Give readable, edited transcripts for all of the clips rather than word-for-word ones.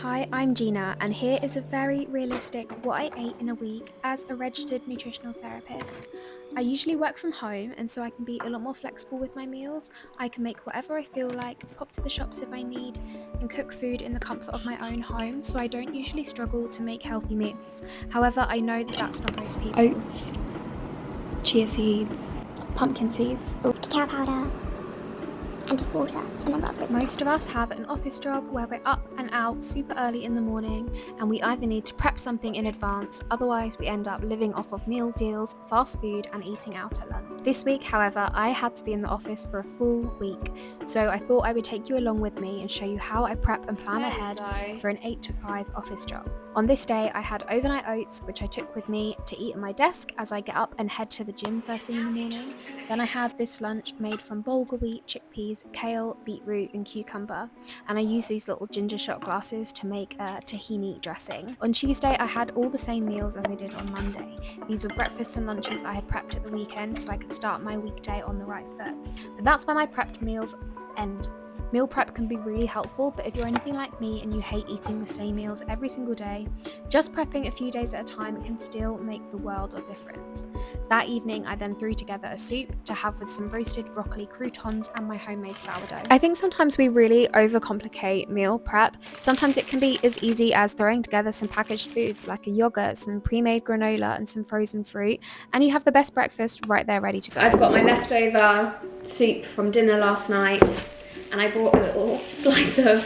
Hi, I'm Gina, and here is a very realistic what I ate in a week as a registered nutritional therapist. I usually work from home, and so I can be a lot more flexible with my meals. I can make whatever I feel like, pop to the shops if I need, and cook food in the comfort of my own home, so I don't usually struggle to make healthy meals. However, I know that that's not most people. Oats, chia seeds, pumpkin seeds, cacao powder, and just water, and then raspberries. Most of us have an office job where we're up and out super early in the morning, and we either need to prep something in advance, otherwise we end up living off of meal deals, fast food, and eating out at lunch. This week, however, I had to be in the office for a full week, so I thought I would take you along with me and show you how I prep and plan ahead for an 8 to 5 office job. On this day, I had overnight oats, which I took with me to eat at my desk as I get up and head to the gym first thing in the morning. Then I had this lunch made from bulgur wheat, chickpeas, kale, beetroot, and cucumber, and I used these little ginger shot glasses to make a tahini dressing. On Tuesday, I had all the same meals as I did on Monday. These were breakfasts and lunches I had prepped at the weekend so I could start my weekday on the right foot. But that's when my prepped meals end. Meal prep can be really helpful, but if you're anything like me and you hate eating the same meals every single day, just prepping a few days at a time can still make the world of difference. That evening, I then threw together a soup to have with some roasted broccoli croutons and my homemade sourdough. I think sometimes we really overcomplicate meal prep. Sometimes it can be as easy as throwing together some packaged foods like a yogurt, some pre-made granola, and some frozen fruit, and you have the best breakfast right there ready to go. I've got my leftover soup from dinner last night, and I brought a little slice of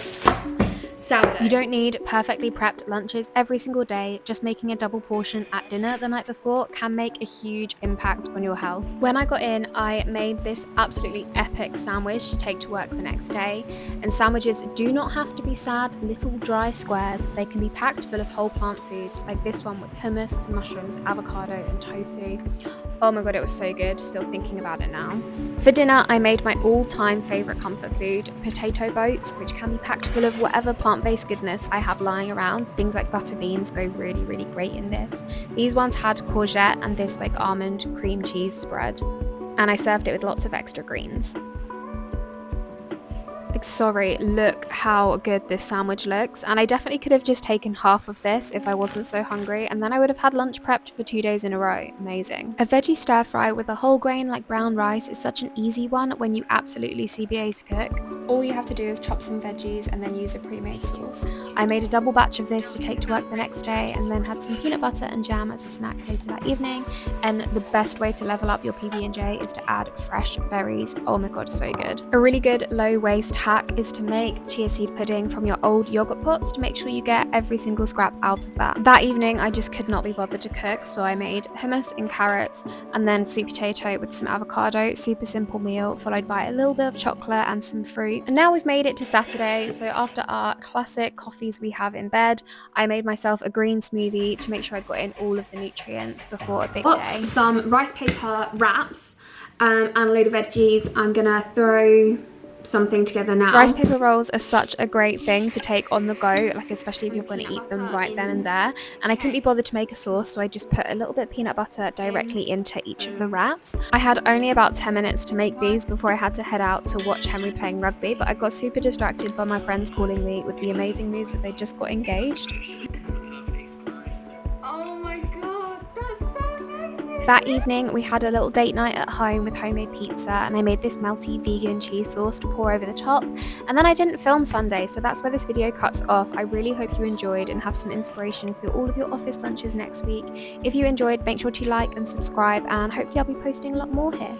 sourdough. You don't need perfectly prepped lunches every single day. Just making a double portion at dinner the night before can make a huge impact on your health. When I got in, I made this absolutely epic sandwich to take to work the next day. And sandwiches do not have to be sad little dry squares. They can be packed full of whole plant foods like this one with hummus, mushrooms, avocado, and tofu. Oh my god, it was so good, still thinking about it now. For dinner, I made my all-time favourite comfort food, potato boats, which can be packed full of whatever plant-based goodness I have lying around. Things like butter beans go really, really great in this. These ones had courgette and this like almond cream cheese spread. And I served it with lots of extra greens. Sorry, look how good this sandwich looks, and I definitely could have just taken half of this if I wasn't so hungry, and then I would have had lunch prepped for 2 days in a row. Amazing. A veggie stir fry with a whole grain like brown rice is such an easy one when you absolutely CBA to cook. All you have to do is chop some veggies and then use a pre-made sauce. I made a double batch of this to take to work the next day, and then had some peanut butter and jam as a snack later that evening. And the best way to level up your PB&J is to add fresh berries. Oh my god, so good. A really good low waste hack is to make chia seed pudding from your old yogurt pots to make sure you get every single scrap out of that. That evening I just could not be bothered to cook, so I made hummus and carrots and then sweet potato with some avocado. Super simple meal followed by a little bit of chocolate and some fruit. And now we've made it to Saturday, so after our classic coffees we have in bed, I made myself a green smoothie to make sure I got in all of the nutrients before a big day. Some rice paper wraps and a load of veggies. I'm gonna throw something together now. Rice paper rolls are such a great thing to take on the go, like especially if you're going to eat them right then and there. And I couldn't be bothered to make a sauce, so I just put a little bit of peanut butter directly into each of the wraps. I had only about 10 minutes to make these before I had to head out to watch Henry playing rugby, but I got super distracted by my friends calling me with the amazing news that they just got engaged. That evening, we had a little date night at home with homemade pizza, and I made this melty vegan cheese sauce to pour over the top. And then I didn't film Sunday, so that's where this video cuts off. I really hope you enjoyed and have some inspiration for all of your office lunches next week. If you enjoyed, make sure to like and subscribe, and hopefully I'll be posting a lot more here.